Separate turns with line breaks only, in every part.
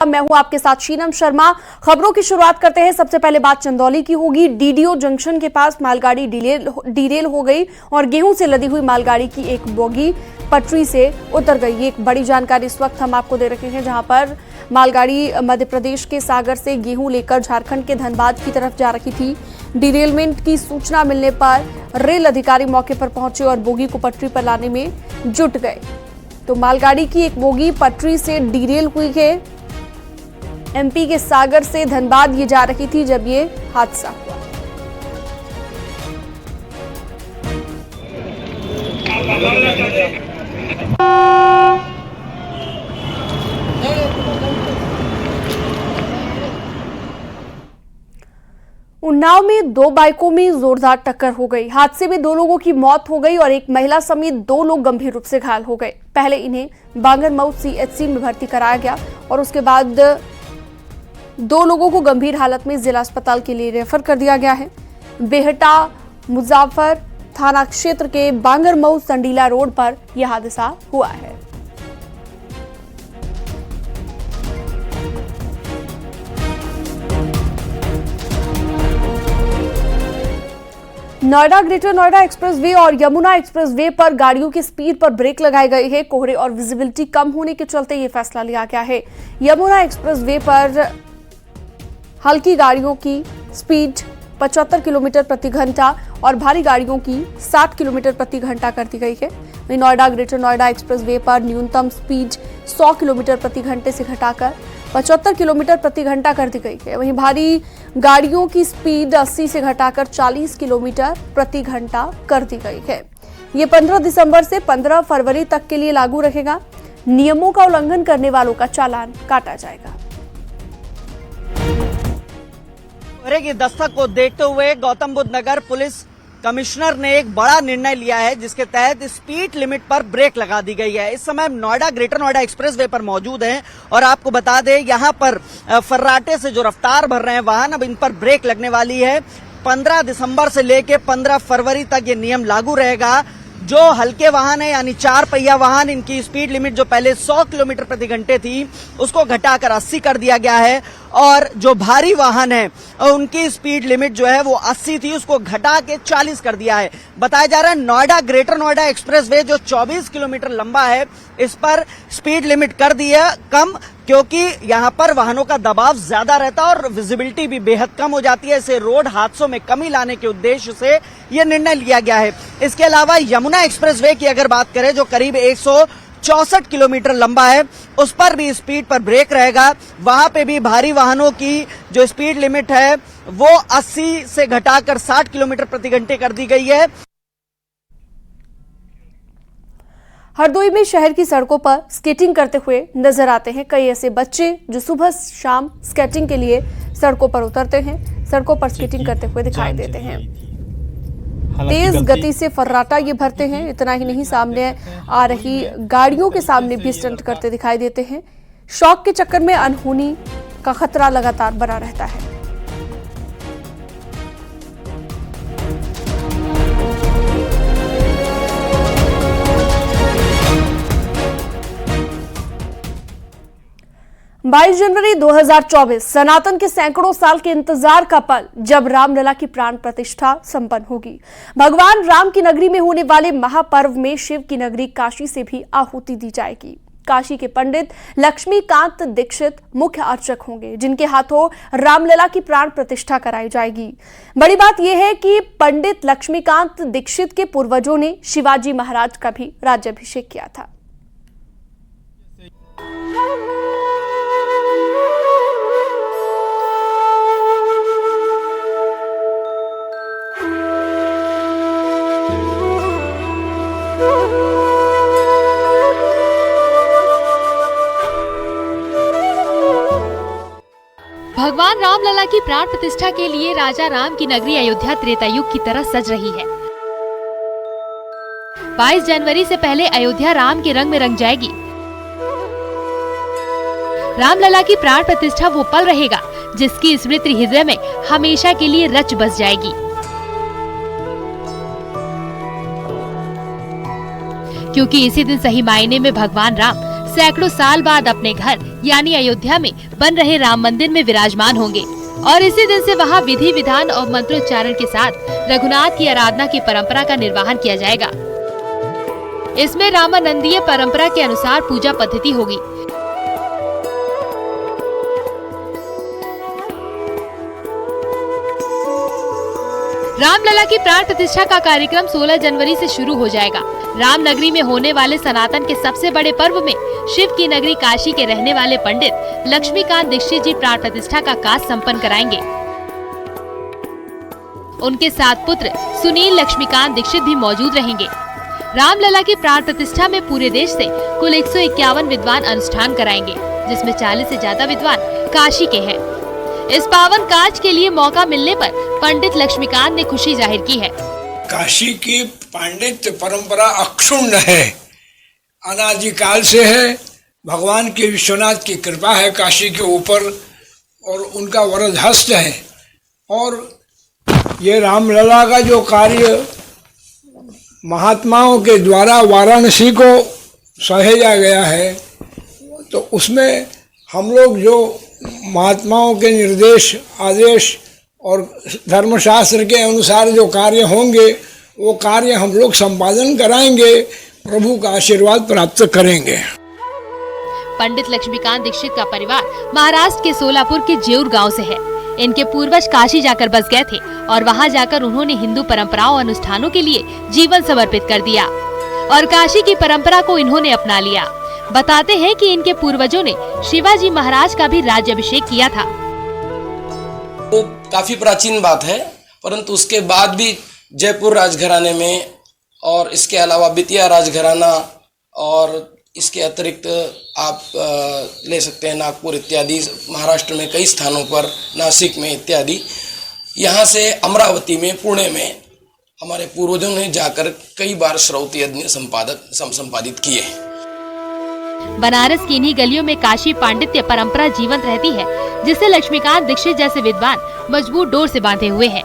मैं हूं आपके साथ शीनम शर्मा। खबरों की शुरुआत करते हैं। सबसे पहले बात चंदौली की होगी। डीडीओ जंक्शन के पास मालगाड़ी डीरेल हो गई और गेहूं से लदी हुई मालगाड़ी की एक बोगी पटरी से उतर गई। ये एक बड़ी जानकारी इस वक्त हम आपको दे रहे हैं, जहां पर मालगाड़ी मध्य प्रदेश के सागर से गेहूं लेकर झारखंड के धनबाद की तरफ जा रही थी। डिरेलमेंट की सूचना मिलने पर रेल अधिकारी मौके पर पहुंचे और बोगी को पटरी पर लाने में जुट गए। तो मालगाड़ी की एक बोगी पटरी से डीरेल हुई है। एमपी के सागर से धनबाद ये जा रही थी जब ये हादसा हुआ। उन्नाव में दो बाइकों में जोरदार टक्कर हो गई। हादसे में दो लोगों की मौत हो गई और एक महिला समेत दो लोग गंभीर रूप से घायल हो गए। पहले इन्हें बांगरमऊ सीएचसी में भर्ती कराया गया और उसके बाद दो लोगों को गंभीर हालत में जिला अस्पताल के लिए रेफर कर दिया गया है। बेहटा मुजाफर थाना क्षेत्र के बांगरमऊ संडीला रोड पर यह हादसा हुआ है। नोएडा ग्रेटर नोएडा एक्सप्रेसवे और यमुना एक्सप्रेसवे पर गाड़ियों की स्पीड पर ब्रेक लगाई गई है। कोहरे और विजिबिलिटी कम होने के चलते यह फैसला लिया गया है। यमुना एक्सप्रेसवे पर हल्की गाड़ियों की स्पीड 75 किलोमीटर प्रति घंटा और भारी गाड़ियों की 60 किलोमीटर प्रति घंटा कर दी गई है। वहीं नोएडा ग्रेटर नोएडा एक्सप्रेसवे पर न्यूनतम स्पीड 100 किलोमीटर प्रति घंटे से घटाकर 75 किलोमीटर प्रति घंटा कर दी गई है। वहीं भारी गाड़ियों की स्पीड 80 से घटाकर 40 किलोमीटर प्रति घंटा कर दी गई है। ये 15 दिसंबर से 15 फरवरी तक के लिए लागू रहेगा। नियमों का उल्लंघन करने वालों का चालान काटा जाएगा।
कोहरे की दस्तक को देखते हुए गौतम बुद्ध नगर पुलिस कमिश्नर ने एक बड़ा निर्णय लिया है, जिसके तहत स्पीड लिमिट पर ब्रेक लगा दी गई है। इस समय नोएडा ग्रेटर नोएडा एक्सप्रेसवे पर मौजूद हैं और आपको बता दें यहाँ पर फर्राटे से जो रफ्तार भर रहे हैं वाहन, अब इन पर ब्रेक लगने वाली है। 15 दिसंबर से लेके 15 फरवरी तक ये नियम लागू रहेगा। जो हल्के वाहन है यानी 4 पहिया वाहन, इनकी स्पीड लिमिट जो पहले 100 किलोमीटर प्रति घंटे थी उसको घटाकर 80 कर दिया गया है और जो भारी वाहन है उनकी स्पीड लिमिट जो है वो 80 थी, उसको घटा के 40 कर दिया है। बताया जा रहा है नोएडा ग्रेटर नोएडा एक्सप्रेसवे जो 24 किलोमीटर लंबा है, इस पर स्पीड लिमिट कर दी है कम, क्योंकि यहाँ पर वाहनों का दबाव ज्यादा रहता है और विजिबिलिटी भी बेहद कम हो जाती है। इसे रोड हादसों में कमी लाने के उद्देश्य से यह निर्णय लिया गया है। इसके अलावा यमुना एक्सप्रेसवे की अगर बात करें जो करीब 164 किलोमीटर लंबा है, उस पर भी स्पीड पर ब्रेक रहेगा। वहां पे भी भारी वाहनों की जो स्पीड लिमिट है वो 80 से घटाकर 60 किलोमीटर प्रति घंटे कर दी गई है।
हरदोई में शहर की सड़कों पर स्केटिंग करते हुए नजर आते हैं कई ऐसे बच्चे जो सुबह शाम स्केटिंग के लिए सड़कों पर उतरते हैं, सड़कों पर स्केटिंग करते हुए दिखाई देते हैं। तेज गति से फर्राटा ये भरते हैं। इतना ही नहीं, सामने आ रही गाड़ियों के सामने भी स्टंट करते दिखाई देते हैं। शौक के चक्कर में अनहोनी का खतरा लगातार बना रहता है। बाईस जनवरी 2024 सनातन के सैकड़ों साल के इंतजार का पल, जब रामलला की प्राण प्रतिष्ठा संपन्न होगी। भगवान राम की नगरी में होने वाले महापर्व में शिव की नगरी काशी से भी आहुति दी जाएगी। काशी के पंडित लक्ष्मीकांत दीक्षित मुख्य अर्चक होंगे, जिनके हाथों रामलला की प्राण प्रतिष्ठा कराई जाएगी। बड़ी बात यह है कि पंडित लक्ष्मीकांत दीक्षित के पूर्वजों ने शिवाजी महाराज का भी राज्याभिषेक किया था।
भगवान रामलला की प्राण प्रतिष्ठा के लिए राजा राम की नगरी अयोध्या त्रेता युग की तरह सज रही है। 22 जनवरी से पहले अयोध्या राम के रंग में रंग जाएगी। रामलला की प्राण प्रतिष्ठा वो पल रहेगा जिसकी स्मृति हृदय में हमेशा के लिए रच बस जाएगी। क्योंकि इसी दिन सही मायने में भगवान राम सैकड़ों साल बाद अपने घर यानी अयोध्या में बन रहे राम मंदिर में विराजमान होंगे और इसी दिन से वहां विधि विधान और मंत्रोच्चारण के साथ रघुनाथ की आराधना की परंपरा का निर्वहन किया जाएगा। इसमें रामानंदीय परंपरा के अनुसार पूजा पद्धति होगी। रामलला की प्राण प्रतिष्ठा का कार्यक्रम 16 जनवरी से शुरू हो जाएगा। राम नगरी में होने वाले सनातन के सबसे बड़े पर्व में शिव की नगरी काशी के रहने वाले पंडित लक्ष्मीकांत दीक्षित जी प्राण प्रतिष्ठा का कार्य संपन्न कराएंगे। उनके 7 पुत्र सुनील लक्ष्मीकांत दीक्षित भी मौजूद रहेंगे। रामलला की प्राण प्रतिष्ठा में पूरे देश से कुल 151 विद्वान अनुष्ठान कराएंगे, जिसमें 40 से ज्यादा विद्वान काशी के हैं। इस पावन कार्य के लिए मौका मिलने पर पंडित लक्ष्मीकांत ने खुशी जाहिर की है।
काशी की पांडित्य परंपरा अक्षुण्ण है, अनादिकाल से है। भगवान के विश्वनाथ की कृपा है काशी के ऊपर और उनका वरद हस्त है। और ये रामलला का जो कार्य महात्माओं के द्वारा वाराणसी को सहेजा गया है, तो उसमें हम लोग जो महात्माओं के निर्देश आदेश और धर्मशास्त्र के अनुसार जो कार्य होंगे वो कार्य हम लोग संपादन कराएंगे, प्रभु का आशीर्वाद प्राप्त करेंगे।
पंडित लक्ष्मीकांत दीक्षित का परिवार महाराष्ट्र के सोलापुर के जेऊर गांव से है। इनके पूर्वज काशी जाकर बस गए थे और वहां जाकर उन्होंने हिंदू परंपराओं और अनुष्ठानों के लिए जीवन समर्पित कर दिया और काशी की परंपरा को इन्होंने अपना लिया। बताते हैं कि इनके पूर्वजों ने शिवाजी महाराज का भी राज्याभिषेक किया था।
वो काफी प्राचीन बात है, परंतु उसके बाद भी जयपुर राजघराने में और इसके अलावा बेतिया राजघराना और इसके अतिरिक्त आप ले सकते हैं नागपुर इत्यादि, महाराष्ट्र में कई स्थानों पर, नासिक में इत्यादि, यहाँ से अमरावती में, पुणे में हमारे पूर्वजों ने जाकर कई बार श्रौत यज्ञ संपादित किए।
बनारस की इन्हीं गलियों में काशी पांडित्य परंपरा जीवंत रहती है, जिसे लक्ष्मीकांत दीक्षित जैसे विद्वान मजबूत डोर से बांधे हुए हैं।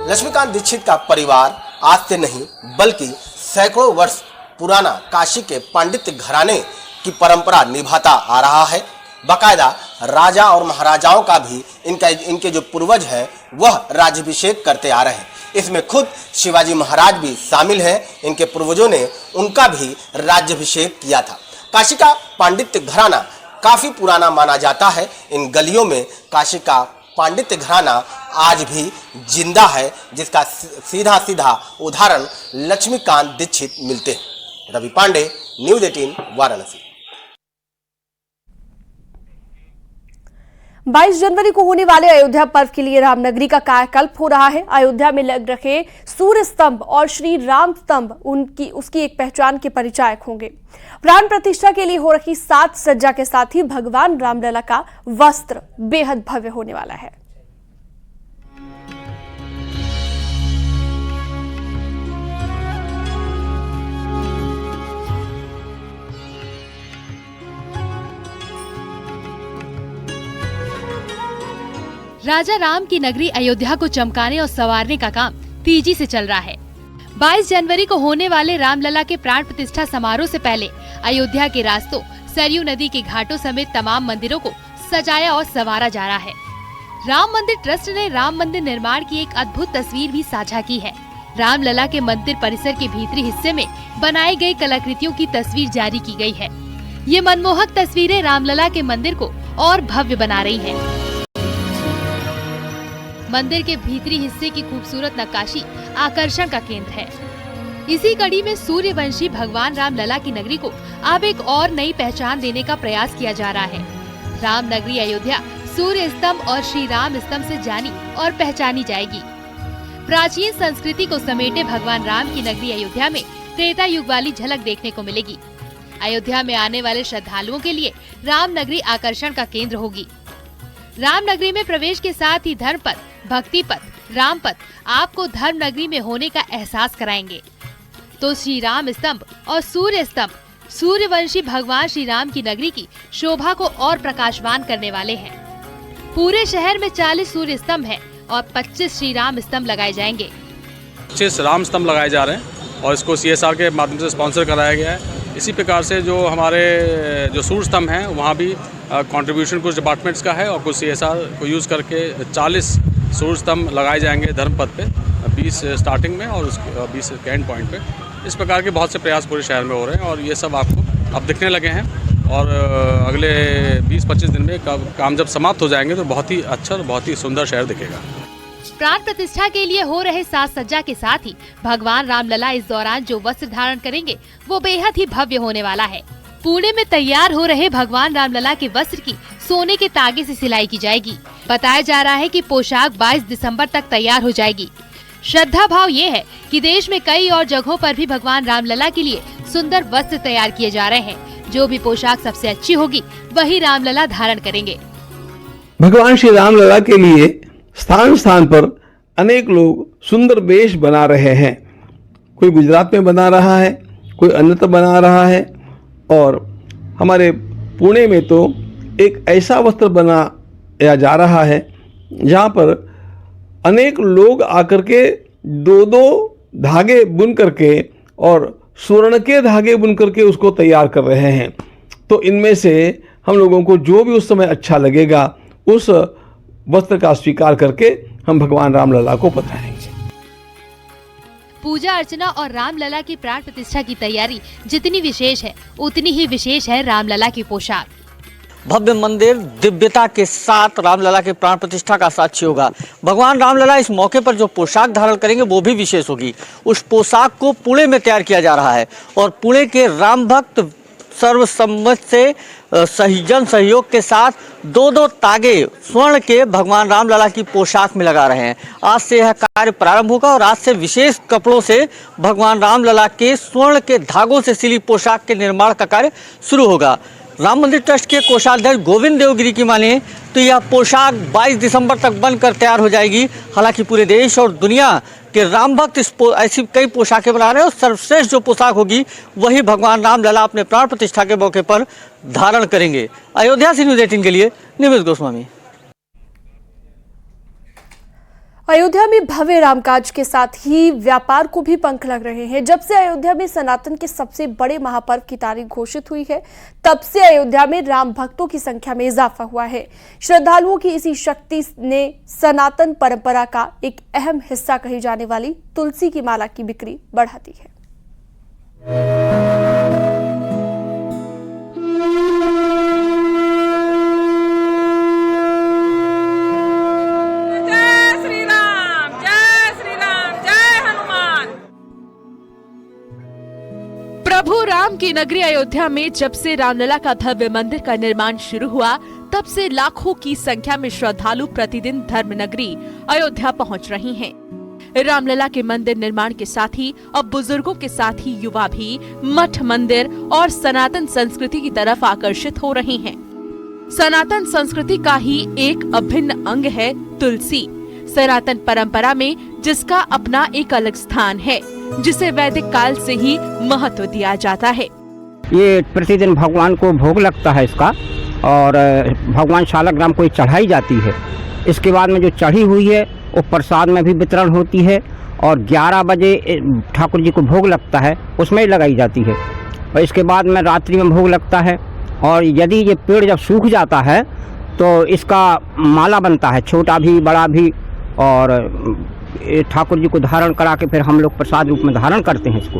लक्ष्मीकांत दीक्षित का परिवार आज से नहीं बल्कि सैकड़ों वर्ष पुराना काशी के पांडित्य घराने की परंपरा निभाता आ रहा है। बाकायदा राजा और महाराजाओं का भी इनके जो पूर्वज हैं वह राज्याभिषेक करते आ रहे हैं। इसमें खुद शिवाजी महाराज भी शामिल हैं। इनके पूर्वजों ने उनका भी राज्याभिषेक किया था। काशी का पांडित्य घराना काफी पुराना माना जाता है। इन गलियों में काशी का पांडित्य घराना आज भी जिंदा है, जिसका सीधा उदाहरण लक्ष्मीकांत दीक्षित मिलते हैं। रवि पांडे, न्यूज़ 18 वाराणसी।
22 जनवरी को होने वाले अयोध्या पर्व के लिए रामनगरी का कायाकल्प हो रहा है। अयोध्या में लग रखे सूर्य स्तंभ और श्री राम स्तंभ उसकी एक पहचान के परिचायक होंगे। प्राण प्रतिष्ठा के लिए हो रही साज सज्जा के साथ ही भगवान रामलला का वस्त्र बेहद भव्य होने वाला है।
राजा राम की नगरी अयोध्या को चमकाने और संवारने का काम तेजी से चल रहा है। 22 जनवरी को होने वाले रामलला के प्राण प्रतिष्ठा समारोह से पहले अयोध्या के रास्तों, सरयू नदी के घाटों समेत तमाम मंदिरों को सजाया और संवारा जा रहा है। राम मंदिर ट्रस्ट ने राम मंदिर निर्माण की एक अद्भुत तस्वीर भी साझा की है। रामलला के मंदिर परिसर के भीतरी हिस्से में बनाई गई कलाकृतियों की तस्वीर जारी की गई है। ये मनमोहक तस्वीरें रामलला के मंदिर को और भव्य बना रही है। मंदिर के भीतरी हिस्से की खूबसूरत नक्काशी आकर्षण का केंद्र है। इसी कड़ी में सूर्यवंशी भगवान रामलला की नगरी को अब एक और नई पहचान देने का प्रयास किया जा रहा है। राम नगरी अयोध्या सूर्य स्तंभ और श्री राम स्तंभ से जानी और पहचानी जाएगी। प्राचीन संस्कृति को समेटे भगवान राम की नगरी अयोध्या में त्रेता युग वाली झलक देखने को मिलेगी। अयोध्या में आने वाले श्रद्धालुओं के लिए राम नगरी आकर्षण का केंद्र होगी। राम नगरी में प्रवेश के साथ ही धर्म पथ, भक्ति पथ, राम पथ आपको धर्म नगरी में होने का एहसास कराएंगे। तो श्री राम स्तंभ और सूर्य स्तंभ सूर्यवंशी भगवान श्री राम की नगरी की शोभा को और प्रकाशवान करने वाले हैं। पूरे शहर में 40 सूर्य स्तंभ हैं और 25 श्री राम स्तंभ लगाए जाएंगे।
25 राम स्तंभ लगाए जा रहे हैं और इसको CSR के माध्यम से स्पॉन्सर कराया गया है। इसी प्रकार से जो हमारे जो सूर्य स्तंभ हैं वहाँ भी कंट्रीब्यूशन कुछ डिपार्टमेंट्स का है और कुछ CSR को यूज़ करके 40 सूर्य स्तंभ लगाए जाएंगे धर्मपथ पे, 20 स्टार्टिंग में और 20 के एंड पॉइंट पे। इस प्रकार के बहुत से प्रयास पूरे शहर में हो रहे हैं और ये सब आपको अब दिखने लगे हैं और अगले 20-25 दिन में काम जब समाप्त हो जाएंगे तो बहुत ही अच्छा और बहुत ही सुंदर शहर दिखेगा।
प्राण प्रतिष्ठा के लिए हो रहे साज सज्जा के साथ ही भगवान रामलला इस दौरान जो वस्त्र धारण करेंगे वो बेहद ही भव्य होने वाला है। पुणे में तैयार हो रहे भगवान रामलला के वस्त्र की सोने के तागे से सिलाई की जाएगी। बताया जा रहा है कि पोशाक 22 दिसंबर तक तैयार हो जाएगी। श्रद्धा भाव ये है कि देश में कई और जगहों पर भी भगवान रामलला के लिए सुंदर वस्त्र तैयार किए जा रहे हैं। जो भी पोशाक सबसे अच्छी होगी वही रामलला धारण करेंगे।
भगवान श्री रामलला के लिए स्थान स्थान पर अनेक लोग सुंदर वेश बना रहे हैं। कोई गुजरात में बना रहा है, कोई अन्यत्र बना रहा है और हमारे पुणे में तो एक ऐसा वस्त्र बनाया जा रहा है जहाँ पर अनेक लोग आकर के दो धागे बुन करके और स्वर्ण के धागे बुन करके उसको तैयार कर रहे हैं। तो इनमें से हम लोगों को जो भी उस समय अच्छा लगेगा उस वस्त्र का स्वीकार करके हम भगवान रामलला को पधराएंगे।
पूजा अर्चना और रामलला की प्राण प्रतिष्ठा की तैयारी जितनी विशेष है उतनी ही विशेष है रामलला की पोशाक।
भव्य मंदिर दिव्यता के साथ रामलला के प्राण प्रतिष्ठा का साक्षी होगा। भगवान रामलला इस मौके पर जो पोशाक धारण करेंगे वो भी विशेष होगी। उस पोशाक को पुणे में तैयार किया जा रहा है और पुणे के राम भक्त सर्वसम्मत से जन सहयोग के साथ 2 तागे स्वर्ण के भगवान रामलला की पोशाक में लगा रहे हैं। आज से यह कार्य प्रारंभ होगा और आज से विशेष कपड़ों से भगवान रामलला के स्वर्ण के धागों से सिली पोशाक के निर्माण का कार्य शुरू होगा। राम मंदिर ट्रस्ट के कोषाध्यक्ष गोविंद देवगिरी की माने तो यह पोशाक 22 दिसंबर तक बनकर तैयार हो जाएगी। हालांकि पूरे देश और दुनिया के राम भक्त ऐसी कई पोशाकें बना रहे हैं और सर्वश्रेष्ठ जो पोशाक होगी वही भगवान रामलला अपने प्राण प्रतिष्ठा के मौके पर धारण करेंगे। अयोध्या से न्यूज़ 18 के लिए निमिष गोस्वामी।
अयोध्या में भव्य रामकाज के साथ ही व्यापार को भी पंख लग रहे हैं। जब से अयोध्या में सनातन के सबसे बड़े महापर्व की तारीख घोषित हुई है तब से अयोध्या में राम भक्तों की संख्या में इजाफा हुआ है। श्रद्धालुओं की इसी शक्ति ने सनातन परंपरा का एक अहम हिस्सा कही जाने वाली तुलसी की माला की बिक्री बढ़ा दी है।
प्रभु राम की नगरी अयोध्या में जब से रामलला का भव्य मंदिर का निर्माण शुरू हुआ तब से लाखों की संख्या में श्रद्धालु प्रतिदिन धर्म नगरी अयोध्या पहुंच रही हैं। रामलला के मंदिर निर्माण के साथ ही अब बुजुर्गों के साथ ही युवा भी मठ मंदिर और सनातन संस्कृति की तरफ आकर्षित हो रहे हैं। सनातन संस्कृति का ही एक अभिन्न अंग है तुलसी। सनातन परंपरा में जिसका अपना एक अलग स्थान है, जिसे वैदिक काल से ही महत्व दिया जाता है।
ये प्रतिदिन भगवान को भोग लगता है इसका और भगवान शालग्राम को चढ़ाई जाती है। इसके बाद में जो चढ़ी हुई है वो प्रसाद में भी वितरण होती है और 11 बजे ठाकुर जी को भोग लगता है उसमें ही लगाई जाती है और इसके बाद में रात्रि में भोग लगता है। और यदि ये पेड़ जब सूख जाता है तो इसका माला बनता है, छोटा भी बड़ा भी, और ठाकुर जी को धारण करा के फिर हम लोग प्रसाद रूप में धारण करते हैं इसको।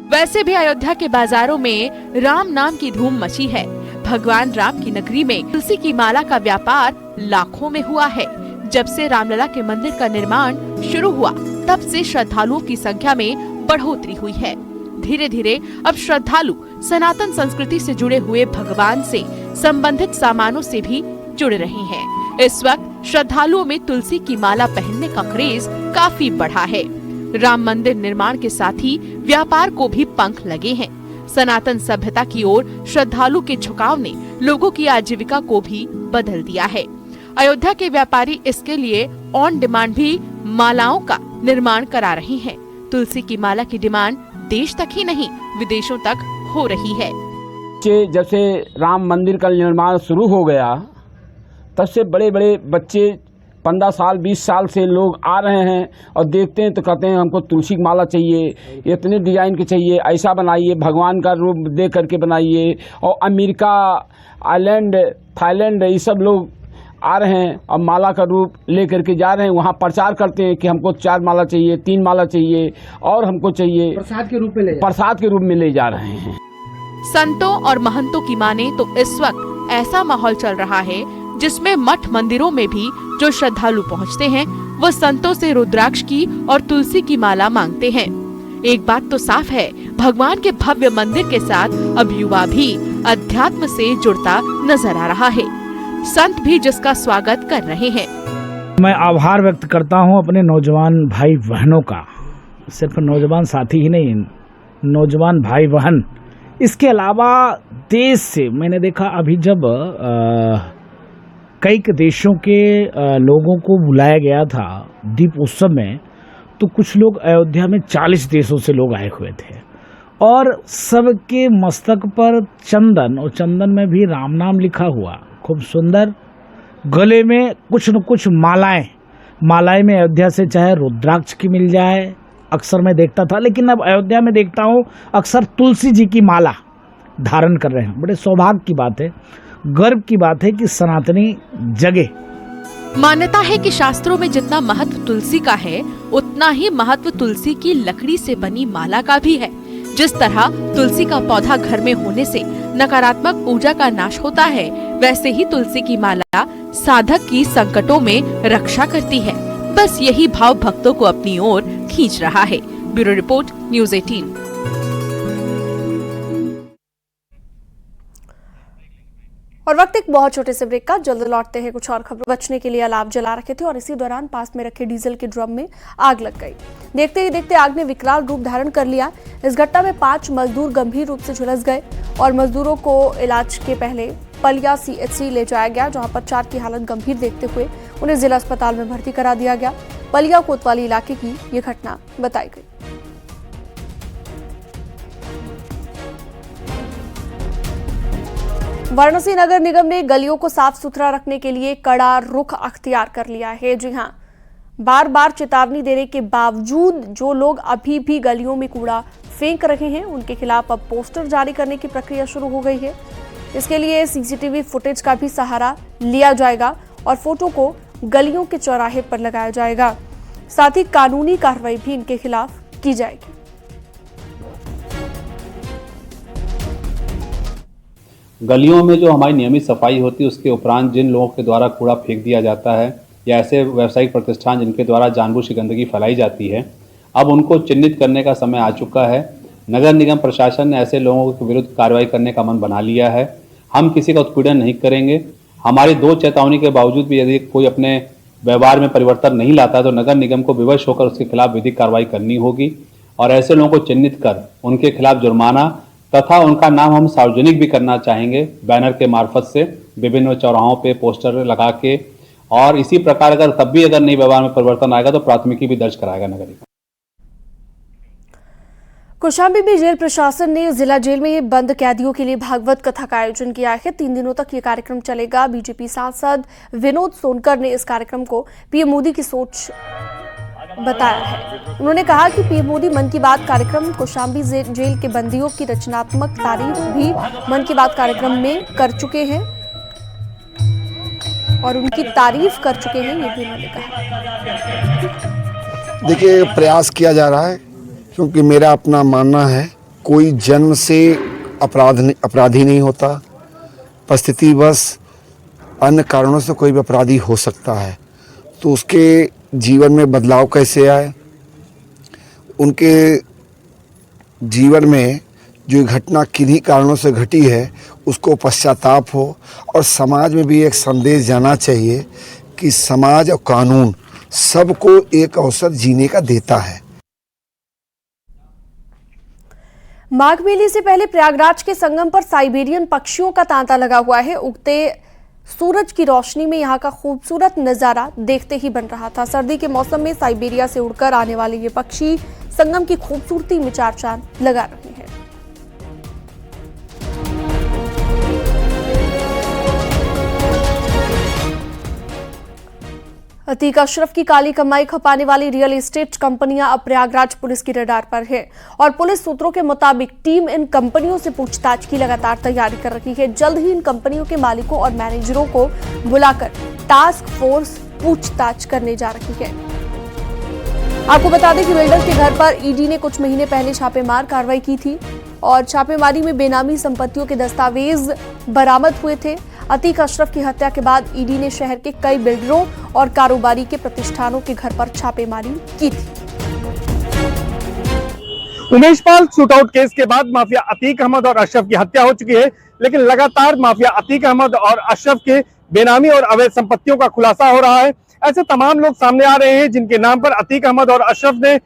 वैसे भी अयोध्या के बाजारों में राम नाम की धूम मची है। भगवान राम की नगरी में तुलसी की माला का व्यापार लाखों में हुआ है। जब से रामलला के मंदिर का निर्माण शुरू हुआ तब से श्रद्धालुओं की संख्या में बढ़ोतरी हुई है। धीरे धीरे अब श्रद्धालु सनातन संस्कृति से जुड़े हुए भगवान से संबंधित सामानों से भी जुड़ रहे हैं। इस वक्त श्रद्धालुओं में तुलसी की माला पहनने का क्रेज काफी बढ़ा है। राम मंदिर निर्माण के साथ ही व्यापार को भी पंख लगे हैं। सनातन सभ्यता की ओर श्रद्धालु के झुकाव ने लोगों की आजीविका को भी बदल दिया है। अयोध्या के व्यापारी इसके लिए ऑन डिमांड भी मालाओं का निर्माण करा रहे हैं। तुलसी की माला की डिमांड देश तक ही नहीं विदेशों तक हो रही है।
जब से राम मंदिर का निर्माण शुरू हो गया तब से बड़े बड़े बच्चे 15 साल 20 साल से लोग आ रहे हैं और देखते हैं तो कहते हैं हमको तुलसी की माला चाहिए, इतने डिजाइन के चाहिए, ऐसा बनाइए, भगवान का रूप दे करके बनाइए। और अमेरिका, आइलैंड, थाईलैंड ये सब लोग आ रहे हैं और माला का रूप ले करके जा रहे हैं, वहाँ प्रचार करते हैं कि हमको 4 माला चाहिए, 3 माला चाहिए और हमको चाहिए, प्रसाद के रूप में ले जा रहे हैं।
संतों और महंतों की माने तो इस वक्त ऐसा माहौल चल रहा है जिसमें मठ मंदिरों में भी जो श्रद्धालु पहुंचते हैं वो संतों से रुद्राक्ष की और तुलसी की माला मांगते हैं। एक बात तो साफ है, भगवान के भव्य मंदिर के साथ अब युवा भी अध्यात्म से जुड़ता नजर आ रहा है। संत भी जिसका स्वागत कर रहे हैं।
मैं आभार व्यक्त करता हूं अपने नौजवान भाई बहनों का, सिर्फ नौजवान साथी ही नहीं, नौजवान भाई बहन। इसके अलावा देश से मैंने देखा अभी जब कई देशों के लोगों को बुलाया गया था दीप उत्सव में, तो कुछ लोग अयोध्या में 40 देशों से लोग आए हुए थे और सबके मस्तक पर चंदन, और चंदन में भी राम नाम लिखा हुआ, खूब सुंदर। गले में कुछ न कुछ मालाएं में अयोध्या से चाहे रुद्राक्ष की मिल जाए, अक्सर मैं देखता था, लेकिन अब अयोध्या में देखता हूँ अक्सर तुलसी जी की माला धारण कर रहे हैं। बड़े सौभाग्य की बात है, गर्व की बात है कि सनातनी जगे।
मान्यता है कि शास्त्रों में जितना महत्व तुलसी का है उतना ही महत्व तुलसी की लकड़ी से बनी माला का भी है। जिस तरह तुलसी का पौधा घर में होने से नकारात्मक ऊर्जा का नाश होता है, वैसे ही तुलसी की माला साधक की संकटों में रक्षा करती है। बस यही भाव भक्तों को अपनी ओर खींच रहा है। Bureau report, news 18।
और वक्त एक बहुत छोटे से ब्रेक का, जल्द लौटते हैं। कुछ और खबर। बचने के लिए अलाव जला रखे थे और इसी दौरान पास में रखे डीजल के ड्रम में आग लग गई। देखते ही देखते आग ने विकराल रूप धारण कर लिया। इस घटना में 5 मजदूर गंभीर रूप से झुलस गए और मजदूरों को इलाज के पहले पलिया CHC ले जाया गया, जहां पर 4 की हालत गंभीर देखते हुए उन्हें जिला अस्पताल में भर्ती करा दिया गया। पलिया कोतवाली इलाके की ये घटना बताई गई। वाराणसी नगर निगम ने गलियों को साफ सुथरा रखने के लिए कड़ा रुख अख्तियार कर लिया है। जी हां, बार बार चेतावनी देने के बावजूद जो लोग अभी भी गलियों में कूड़ा फेंक रहे हैं, उनके खिलाफ अब पोस्टर जारी करने की प्रक्रिया शुरू हो गई है। इसके लिए CCTV फुटेज का भी सहारा लिया जाएगा और फोटो को गलियों के चौराहे पर लगाया जाएगा। साथ ही कानूनी कार्रवाई भी इनके खिलाफ की जाएगी।
गलियों में जो हमारी नियमित सफाई होती है, उसके उपरांत जिन लोगों के द्वारा कूड़ा फेंक दिया जाता है या ऐसे व्यावसायिक प्रतिष्ठान जिनके द्वारा जानबूझ के गंदगी फैलाई जाती है, अब उनको चिन्हित करने का समय आ चुका है। नगर निगम प्रशासन ने ऐसे लोगों के विरुद्ध कार्रवाई करने का मन बना लिया है। हम किसी का उत्पीड़न नहीं करेंगे। हमारी 2 चेतावनी के बावजूद भी यदि कोई अपने व्यवहार में परिवर्तन नहीं लाता तो नगर निगम को विवश होकर उसके खिलाफ विधिक कार्रवाई करनी होगी और ऐसे लोगों को चिन्हित कर उनके खिलाफ जुर्माना तथा उनका नाम हम सार्वजनिक भी करना चाहेंगे बैनर के मार्फत से, विभिन्न चौराहों पे पोस्टर लगा के। और इसी प्रकार अगर तब भी अगर नहीं व्यवहार में परिवर्तन आएगा तो प्राथमिकी भी दर्ज कराएगा नगर निगम।
कौशाम्बी में जेल प्रशासन ने जिला जेल में बंद कैदियों के लिए भागवत कथा का आयोजन किया है। 3 दिनों तक ये कार्यक्रम चलेगा। बीजेपी सांसद विनोद सोनकर ने इस कार्यक्रम को पीएम मोदी की सोच बताया है। उन्होंने कहा कि पीएम मोदी मन की बात कार्यक्रम कौशाम्बी जेल के बंदियों की रचनात्मक तारीफ भी मन की बात कार्यक्रम में कर चुके हैं और उनकी तारीफ कर चुके हैं, ये भी उन्होंने कहा।
देखिए, प्रयास किया जा रहा है क्योंकि मेरा अपना मानना है कोई जन्म से अपराधी नहीं होता। परिस्थितिवश अन्य कारणों से कोई भी अपराधी हो सकता है, तो उसके जीवन में बदलाव कैसे आए, उनके जीवन में जो घटना किन्हीं कारणों से घटी है उसको पश्चाताप हो और समाज में भी एक संदेश जाना चाहिए कि समाज और कानून सबको एक अवसर जीने का देता है।
माघ मेले से पहले प्रयागराज के संगम पर साइबेरियन पक्षियों का तांता लगा हुआ है। उगते सूरज की रोशनी में यहाँ का खूबसूरत नजारा देखते ही बन रहा था। सर्दी के मौसम में साइबेरिया से उड़कर आने वाले ये पक्षी संगम की खूबसूरती में 4 चांद लगा रहे हैं। अतीक अशरफ की काली कमाई खपाने वाली रियल एस्टेट कंपनियां अब प्रयागराज पुलिस की रडार पर है और पुलिस सूत्रों के मुताबिक टीम इन कंपनियों से पूछताछ की लगातार तैयारी कर रही है। जल्द ही इन कंपनियों के मालिकों और मैनेजरों को बुलाकर टास्क फोर्स पूछताछ करने जा रही है। आपको बता दें कि बिल्डर के घर पर ईडी ने कुछ महीने पहले छापेमार कार्रवाई की थी और छापेमारी में बेनामी संपत्तियों के दस्तावेज बरामद हुए थे। अतीक अशरफ की हत्या के बाद ईडी ने शहर के कई बिल्डरों और कारोबारी के प्रतिष्ठानों के घर पर छापेमारी की थी।
उमेश पाल शूटआउट केस के बाद माफिया अतीक अहमद और अशरफ की हत्या हो चुकी है, लेकिन लगातार माफिया अतीक अहमद और अशरफ के बेनामी और अवैध संपत्तियों का खुलासा हो रहा है। ऐसे तमाम लोग सामने आ रहे हैं जिनके नाम पर अतीक अहमद और अशरफ ने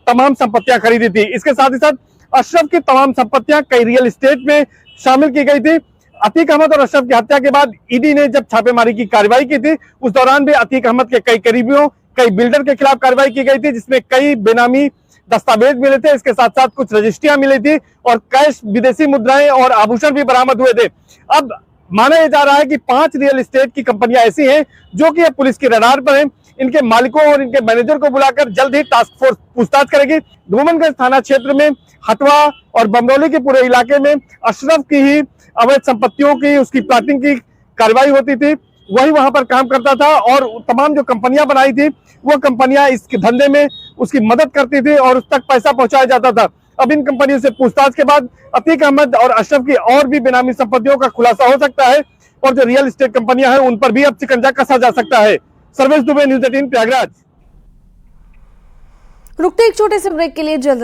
तमाम संपत्तियां खरीदी थी। इसके साथ ही साथ अशरफ की तमाम संपत्तियां कई रियल एस्टेट में शामिल की गई थी। अतीक अहमद और अशरफ की हत्या के बाद ईडी ने जब छापेमारी की कार्रवाई की थी, उस दौरान भी अतीक अहमद के कई करीबियों, कई बिल्डर के खिलाफ कार्रवाई की गई थी, जिसमें कई बेनामी दस्तावेज मिले थे। इसके साथ साथ कुछ रजिस्ट्रियां मिली थी और कैश, विदेशी मुद्राएं और आभूषण भी बरामद हुए थे। अब माना जा रहा है कि 5 रियल एस्टेट की कंपनियां ऐसी हैं जो कि पुलिस की रडार पर हैं। इनके मालिकों और इनके मैनेजर को बुलाकर जल्द ही टास्क फोर्स पूछताछ करेगी। धूमनगंज थाना क्षेत्र में हथवा और बमरौली के पूरे इलाके में अशरफ की ही अवैध संपत्तियों की, उसकी प्लाटिंग की कार्रवाई होती थी। वही वहां पर काम करता था और तमाम जो कंपनियां बनाई थी वो कंपनियां इस धंधे में उसकी मदद करती थी और उस तक पैसा पहुंचाया जाता था। अब इन कंपनियों से पूछताछ के बाद अतीक अहमद और अशरफ की और भी बेनामी संपत्तियों का खुलासा हो सकता है और जो रियल एस्टेट कंपनियां हैं उन पर भी अब शिकंजा कसा जा सकता है। सर्वेश दुबे, न्यूज़ 18 प्रयागराज।
रुकते एक छोटे से ब्रेक के लिए जल्द